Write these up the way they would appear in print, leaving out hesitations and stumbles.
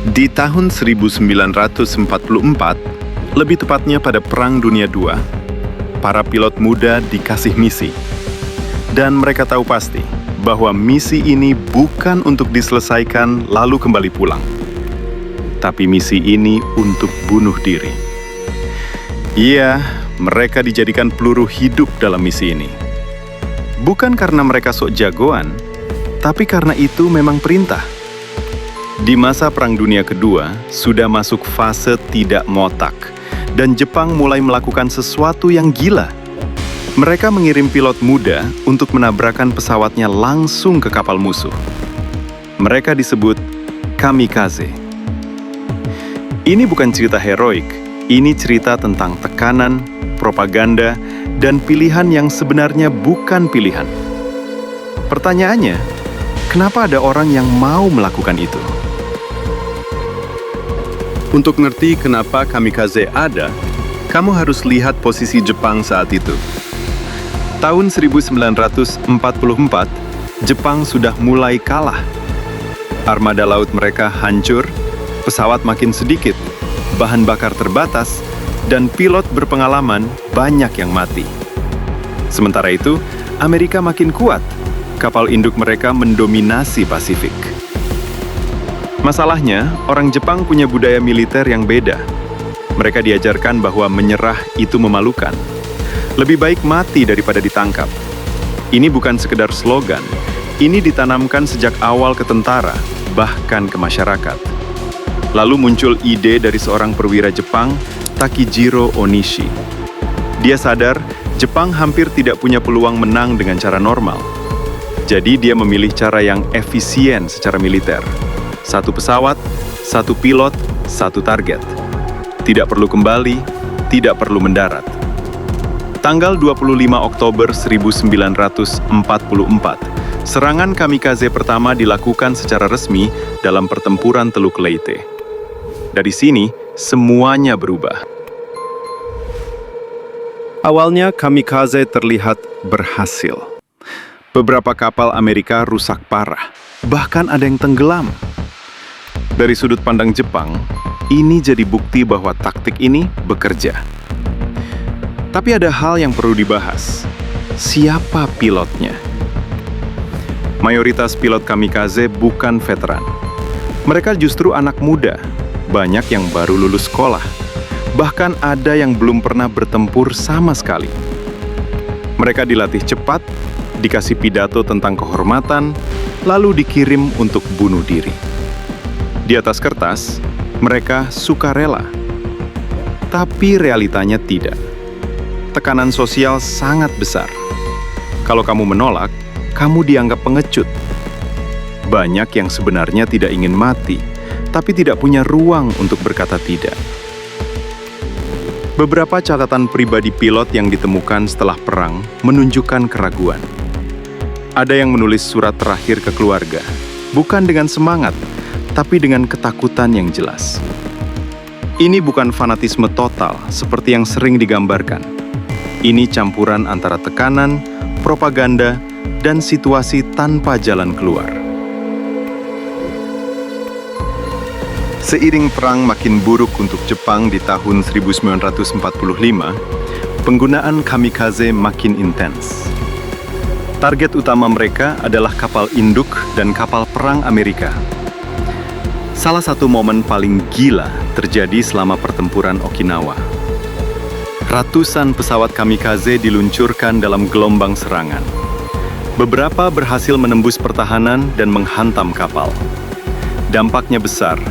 Di tahun 1944, lebih tepatnya pada Perang Dunia II, para pilot muda dikasih misi. Dan mereka tahu pasti bahwa misi ini bukan untuk diselesaikan lalu kembali pulang. Tapi misi ini untuk bunuh diri. Iya, mereka dijadikan peluru hidup dalam misi ini. Bukan karena mereka sok jagoan, tapi karena itu memang perintah. Di masa Perang Dunia Kedua, sudah masuk fase tidak ngotak, dan Jepang mulai melakukan sesuatu yang gila. Mereka mengirim pilot muda untuk menabrakkan pesawatnya langsung ke kapal musuh. Mereka disebut kamikaze. Ini bukan cerita heroik, ini cerita tentang tekanan, propaganda, dan pilihan yang sebenarnya bukan pilihan. Pertanyaannya, kenapa ada orang yang mau melakukan itu? Untuk ngerti kenapa kamikaze ada, kamu harus lihat posisi Jepang saat itu. Tahun 1944, Jepang sudah mulai kalah. Armada laut mereka hancur, pesawat makin sedikit, bahan bakar terbatas, dan pilot berpengalaman banyak yang mati. Sementara itu, Amerika makin kuat. Kapal induk mereka mendominasi Pasifik. Masalahnya, orang Jepang punya budaya militer yang beda. Mereka diajarkan bahwa menyerah itu memalukan. Lebih baik mati daripada ditangkap. Ini bukan sekedar slogan. Ini ditanamkan sejak awal ke tentara, bahkan ke masyarakat. Lalu muncul ide dari seorang perwira Jepang, Takijiro Onishi. Dia sadar Jepang hampir tidak punya peluang menang dengan cara normal. Jadi dia memilih cara yang efisien secara militer. Satu pesawat, satu pilot, satu target. Tidak perlu kembali, tidak perlu mendarat. Tanggal 25 Oktober 1944, serangan kamikaze pertama dilakukan secara resmi dalam pertempuran Teluk Leyte. Dari sini, semuanya berubah. Awalnya, kamikaze terlihat berhasil. Beberapa kapal Amerika rusak parah, bahkan ada yang tenggelam. Dari sudut pandang Jepang, ini jadi bukti bahwa taktik ini bekerja. Tapi ada hal yang perlu dibahas. Siapa pilotnya? Mayoritas pilot kamikaze bukan veteran. Mereka justru anak muda, banyak yang baru lulus sekolah. Bahkan ada yang belum pernah bertempur sama sekali. Mereka dilatih cepat, dikasih pidato tentang kehormatan, lalu dikirim untuk bunuh diri. Di atas kertas, mereka sukarela. Tapi realitanya tidak. Tekanan sosial sangat besar. Kalau kamu menolak, kamu dianggap pengecut. Banyak yang sebenarnya tidak ingin mati, tapi tidak punya ruang untuk berkata tidak. Beberapa catatan pribadi pilot yang ditemukan setelah perang menunjukkan keraguan. Ada yang menulis surat terakhir ke keluarga, bukan dengan semangat, tapi dengan ketakutan yang jelas. Ini bukan fanatisme total seperti yang sering digambarkan. Ini campuran antara tekanan, propaganda, dan situasi tanpa jalan keluar. Seiring perang makin buruk untuk Jepang di tahun 1945, penggunaan kamikaze makin intens. Target utama mereka adalah kapal induk dan kapal perang Amerika. Salah satu momen paling gila terjadi selama pertempuran Okinawa. Ratusan pesawat kamikaze diluncurkan dalam gelombang serangan. Beberapa berhasil menembus pertahanan dan menghantam kapal. Dampaknya besar,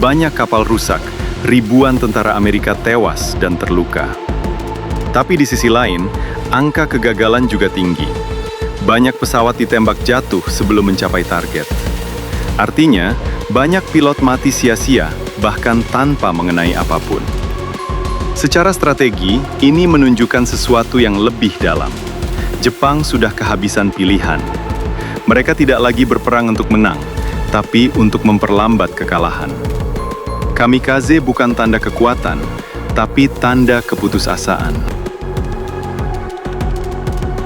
banyak kapal rusak, ribuan tentara Amerika tewas dan terluka. Tapi di sisi lain, angka kegagalan juga tinggi. Banyak pesawat ditembak jatuh sebelum mencapai target. Artinya, banyak pilot mati sia-sia, bahkan tanpa mengenai apapun. Secara strategi, ini menunjukkan sesuatu yang lebih dalam. Jepang sudah kehabisan pilihan. Mereka tidak lagi berperang untuk menang, tapi untuk memperlambat kekalahan. Kamikaze bukan tanda kekuatan, tapi tanda keputusasaan.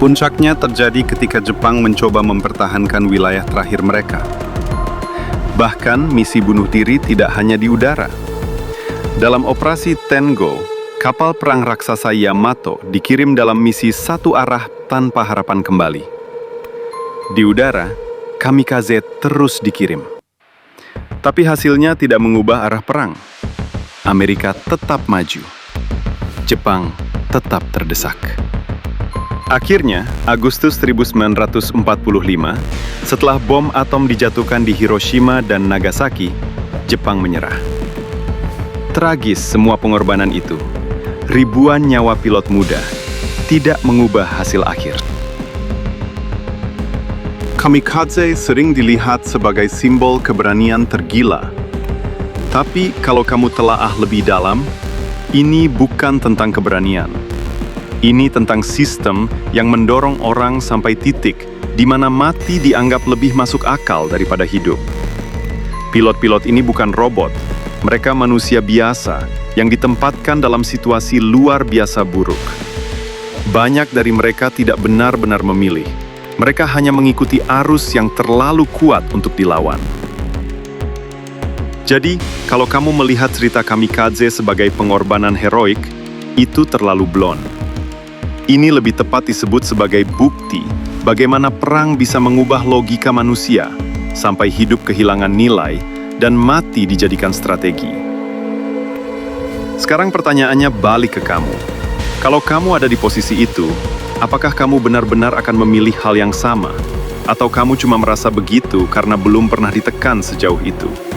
Puncaknya terjadi ketika Jepang mencoba mempertahankan wilayah terakhir mereka. Bahkan misi bunuh diri tidak hanya di udara. Dalam operasi Tengo, kapal perang raksasa Yamato dikirim dalam misi satu arah tanpa harapan kembali. Di udara, kamikaze terus dikirim. Tapi hasilnya tidak mengubah arah perang. Amerika tetap maju. Jepang tetap terdesak. Akhirnya, Agustus 1945, setelah bom atom dijatuhkan di Hiroshima dan Nagasaki, Jepang menyerah. Tragis semua pengorbanan itu. Ribuan nyawa pilot muda tidak mengubah hasil akhir. Kamikaze sering dilihat sebagai simbol keberanian tergila. Tapi kalau kamu telaah lebih dalam, ini bukan tentang keberanian. Ini tentang sistem yang mendorong orang sampai titik di mana mati dianggap lebih masuk akal daripada hidup. Pilot-pilot ini bukan robot, mereka manusia biasa yang ditempatkan dalam situasi luar biasa buruk. Banyak dari mereka tidak benar-benar memilih. Mereka hanya mengikuti arus yang terlalu kuat untuk dilawan. Jadi, kalau kamu melihat cerita kamikaze sebagai pengorbanan heroik, itu terlalu blond. Ini lebih tepat disebut sebagai bukti bagaimana perang bisa mengubah logika manusia sampai hidup kehilangan nilai dan mati dijadikan strategi. Sekarang pertanyaannya balik ke kamu. Kalau kamu ada di posisi itu, apakah kamu benar-benar akan memilih hal yang sama? Atau kamu cuma merasa begitu karena belum pernah ditekan sejauh itu?